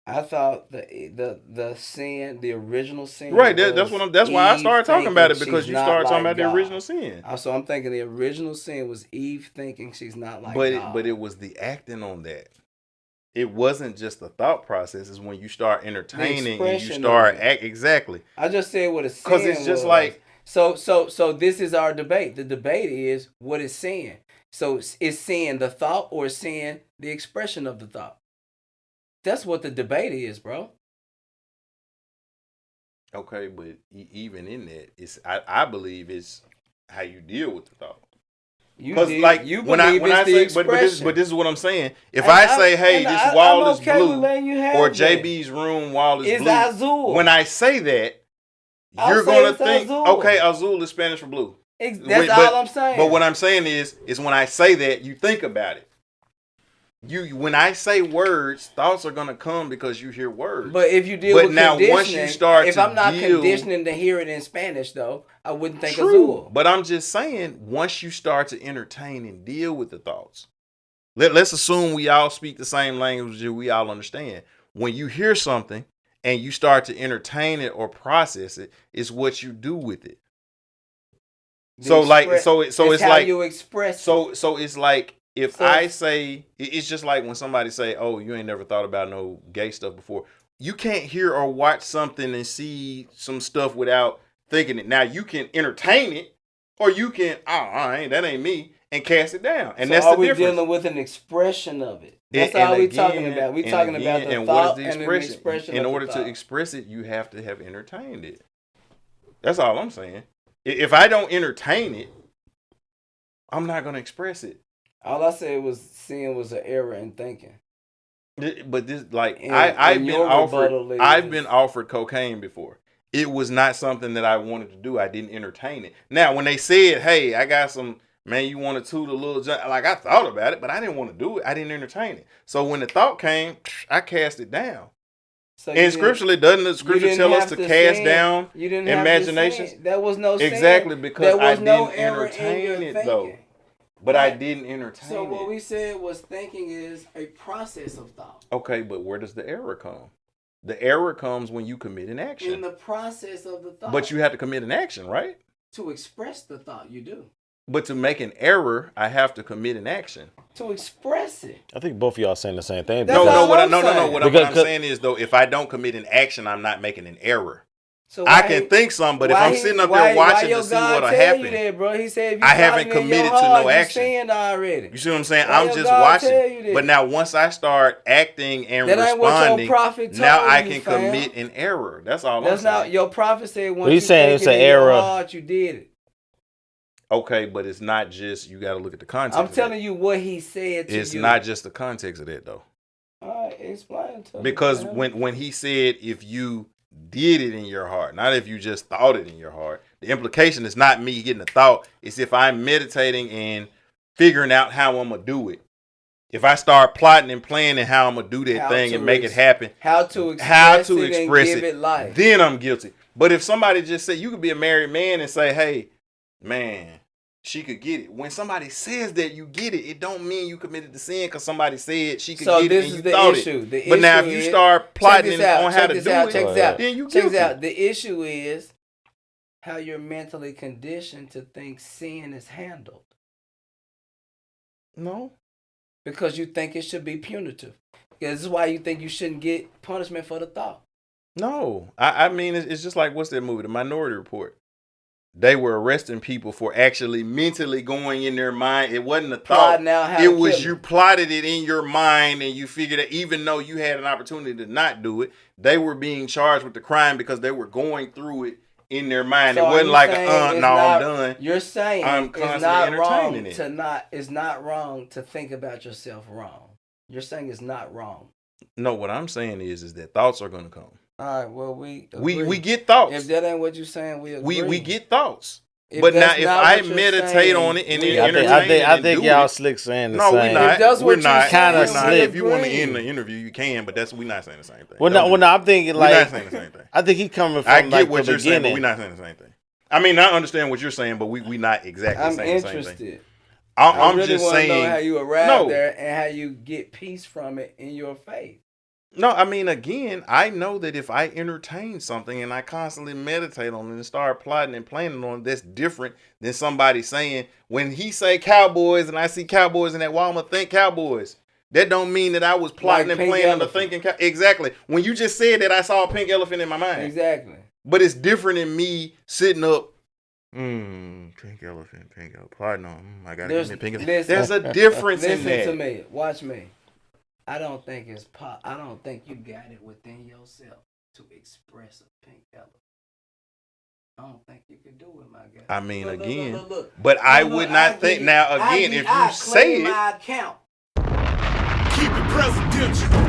I thought the sin, the original sin, Right. That's was what I'm. That's why I Eve started talking thinking about it she's because you not started talking like about the God. original sin. So I'm thinking the original sin was Eve thinking she's not like But God. it was the acting on that. It wasn't just the thought process. It's when you start The entertaining and you expression of start it. act exactly. I just said what a Because it's sin just was. like So this is our debate. The debate is what is sin. So is sin the thought or is sin the expression of the thought? That's what the debate is, bro. okay, but even in that, I believe it's how you deal with the thought. Because like You believe when it's I the say but expression. this is what I'm saying. If I say, hey, this I'm wall is okay with blue, letting you or have that. JB's room wall is It's blue, when azul. I say that, I'll you're say gonna it's think, azul. okay, azul is Spanish for blue. That's all I'm But saying. what I'm saying is when I say that, you think about it. You when I say words, thoughts are gonna come because you hear words. But if you deal But with now once you conditioning, start if to I'm not deal, conditioning to hear it in Spanish, though, I wouldn't think true. azul. But I'm just saying, once you start to entertain and deal with the thoughts, let's assume we all speak the same language and we all understand. When you hear something and you start to entertain it or process it, it's what you do with it. So like It's it's how like you express it. so it's like if So I say it's just like when somebody say, "Oh, you ain't never thought about no gay stuff before." You can't hear or watch something and see some stuff without thinking it. Now you can entertain it, or you can, that ain't me, and cast it down, and so that's are the we difference. dealing with an expression of it? That's And all we talking again, about. We and talking about again, the and what is thought the and an expression? expression In of the order to thought. express it, you have to have entertained it. That's all I'm saying. If I don't entertain it, I'm not gonna express it. All I said was sin was an error in thinking. But this, like, And your rebuttal I've is been offered cocaine before. It was not something that I wanted to do. I didn't entertain it. Now, when they said, "Hey, I got some, man, you want to toot a little," like I thought about it, but I didn't want to do it. I didn't entertain it. So when the thought came, I cast it down. so And scripturally, doesn't the you scripture didn't tell us have to to cast sin. down You didn't have to imaginations? sin. There was no sin. Exactly, because There I was no didn't error in your entertain it though. thinking. But I Right. didn't So entertain what it. we said was thinking is a process of thought. Okay, but where does the error come? The error comes when you commit an action. In the process of the thought. But you have to commit an action, right? To express the thought, you do. But to make an error, I have to commit an action. To express it. I think both of y'all saying the same thing. That's No, all I'm no. saying. What Because- I'm saying is though, if I don't commit an action, I'm not making an error. So I can think some, but if I'm sitting up there watching to see what'll happen, you that, bro? He said if you I haven't thought it in your committed to heart, no you action. sinned already. You see what I'm saying? Why I'm your just God tell you watching. that? But now once I start acting and That ain't what your responding, prophet told now I you, can fam. commit an error. That's all That's I'm saying. not your prophet said once But he's you saying think it's it an in your error. heart, you did it. Okay, but it's not just, you got to look at the context. I'm telling you what he said to you. It's not just the context of that though. All right, explain to me. Because Man. when he said if you did it in your heart, not if you just thought it in your heart, the implication is not me getting a thought. It's if I'm meditating and figuring out how I'm gonna do it. If I start plotting and planning how I'm gonna do that thing and make it happen, how to express it and give it life, then I'm guilty. But if somebody just say, you could be a married man and say, "Hey, man, she could get it." When somebody says that you get it, it don't mean you committed the sin because somebody said she could get it and you thought it. But now if you start plotting on how to do it, then you guilty. The issue is how you're mentally conditioned to think sin is handled. No. Because you think it should be punitive. This is why you think you shouldn't get punishment for the thought. No. I mean, it's just like, what's that movie? The Minority Report. They were arresting people for actually mentally going in their mind. It wasn't a thought. It was you plotted it in your mind and you figured that even though you had an opportunity to not do it, they were being charged with the crime because they were going through it in their mind. So it wasn't like I'm done. You're saying I'm constantly entertaining it. It's not wrong to think about yourself wrong. You're saying it's not wrong. No, what I'm saying is that thoughts are going to come. All right, well, we get thoughts. If that ain't what you're saying, we agree. We get thoughts. But now, if I meditate on it and then entertain I think y'all slick saying the same. No, we're not. We're not. Kind of slick. If you want to end the interview, you can. But we're not saying the same thing. Well, no, I'm thinking like we're not saying the same thing. I think he's coming from. I get like what the you're saying, but beginning. we're not saying the same thing. I mean, I understand what you're saying, but we not exactly saying the same thing. I'm interested. I'm really just saying know how you arrive there and how you get peace from it in your faith. No, I mean, again, I know that if I entertain something and I constantly meditate on it and start plotting and planning on it, that's different than somebody saying, when he say Cowboys and I see Cowboys in that wall, I'm going to think Cowboys. That don't mean that I was plotting and planning or thinking. Exactly. When you just said that, I saw a pink elephant in my mind. Exactly. But it's different than me sitting up. Pink elephant. Pardon on. I got to give me a pink elephant. There's a difference in that. Listen to me. Watch me. I don't think I don't think you got it within yourself to express a pink elephant. I don't think you can do it, my guy. I mean, look. But I would not think. Now, again, if you say it. My account. Keep it presidential.